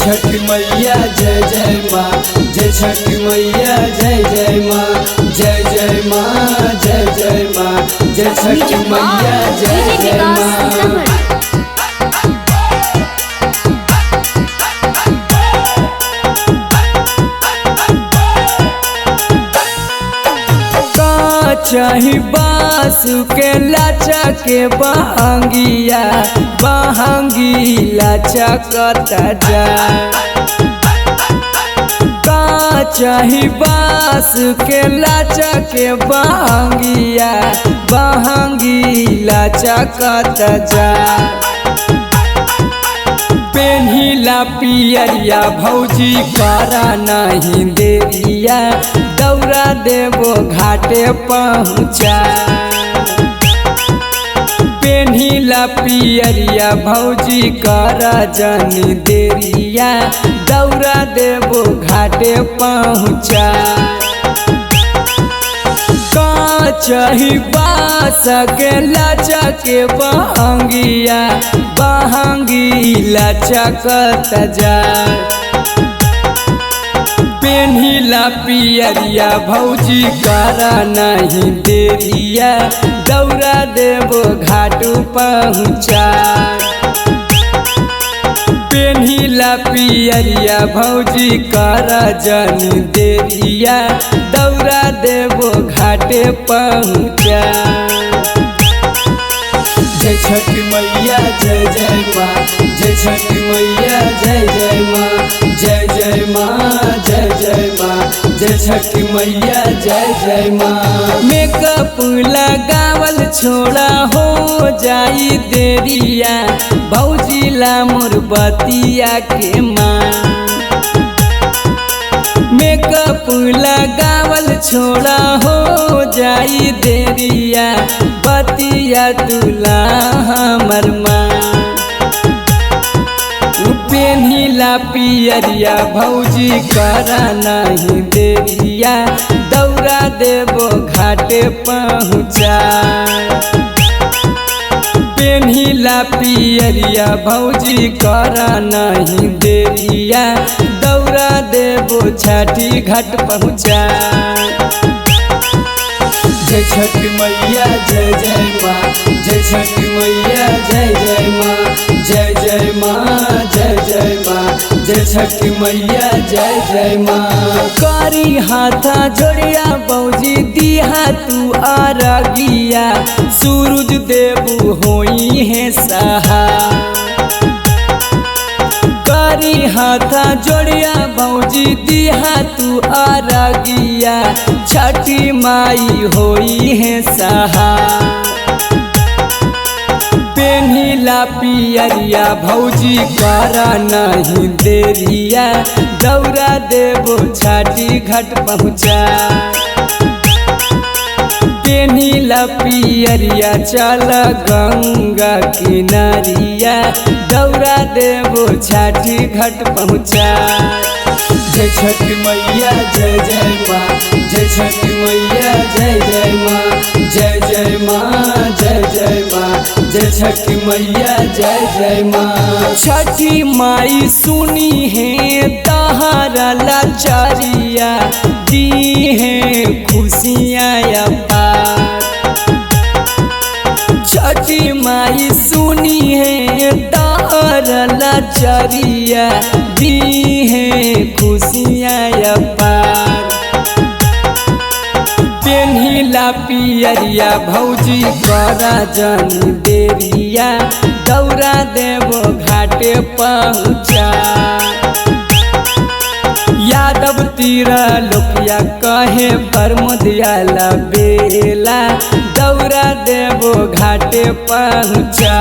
छठ मैया जय जय माँ, जय छठ मैया जय जय माँ, जय जय माँ, जय जय माँ, जय छठ मैया जय जय माँ। चाही बास के लाचा के बहंगिया बहंगी लाचा कता जा का चाही बास के लाचा के बहंगिया बहंगी लाचा कता जा पेन्हिला पियरिया भौजी करा नहीं देरिया दौरा देवो घाटे पहुँचा पेन्हिला पियरिया भौजी करा जनी देरिया दौरा देवो घाटे पहुँचा चाही बास के लाचा के बहंगिया बहंगी लाचा कता जा पेन्हिला पियरिया भौजी करा नहीं देरिया दौरा देवो घाटू पहुँचा पेन्हिला पियरिया भौजी करा जनी देरिया दौरा देवो घाटे पहुँचा। जय छठ मैया जय जय माँ, जय छठ मैया जय जय माँ, जय जय माँ, जय जय माँ, जय छठ मैया जय जय माँ। मेकअप लगावल छोड़ा हो जाई देरिया भौजी ला मोर बतिया के माँ मेकअप लगावल छोड़ा हो जाई देरिया बतिया तुला हमर माँ पेन्हिला पियरिया भौजी करा नहीं देरिया दौरा देवो घाटे पहुँचा पेन्हिला पियरिया भौजी करा नहीं देरिया दौरा देवो छठी घाट पहुँचा। जय छठ मैया जय जय माँ, जय छठ मैया जय जय माँ, जय जय माँ, जय जय माँ, जय छठ मैया जय जय माँ। करी हाथा जोड़िया बौजी दिहा तू अरगिया सूरज देव होई है सहा करी हाथा जोड़िया भौजी दिहा तू अरगिया छठी माई होई है सहा पेन्हिला पियरिया भौजी करा नहीं देरिया दौरा देवो छठी घाट पहुँचा पेन्हिला पियरिया चल गंगा किनारिया दौरा देवो छठी घाट पहुँचा। जय छठ मैया जय जय माँ, जय छठ मैया जय जय माँ, जय जय माँ, जय जय माँ, जय छठ मैया जय जय माँ। छठी माई सुनी है तहारा लाचारिया दी है खुशियाँ अपार छठी माई सुनी है तहारा लाचारिया दी है खुशियाँ अपार पेन्हिला पियरिया भौजी करा जनी देरिया दौरा देवो घाटे पहुँचा यादव तीरा लोकिया कहे परमोदियाला बेला दौरा देवो घाटे पहुँचा।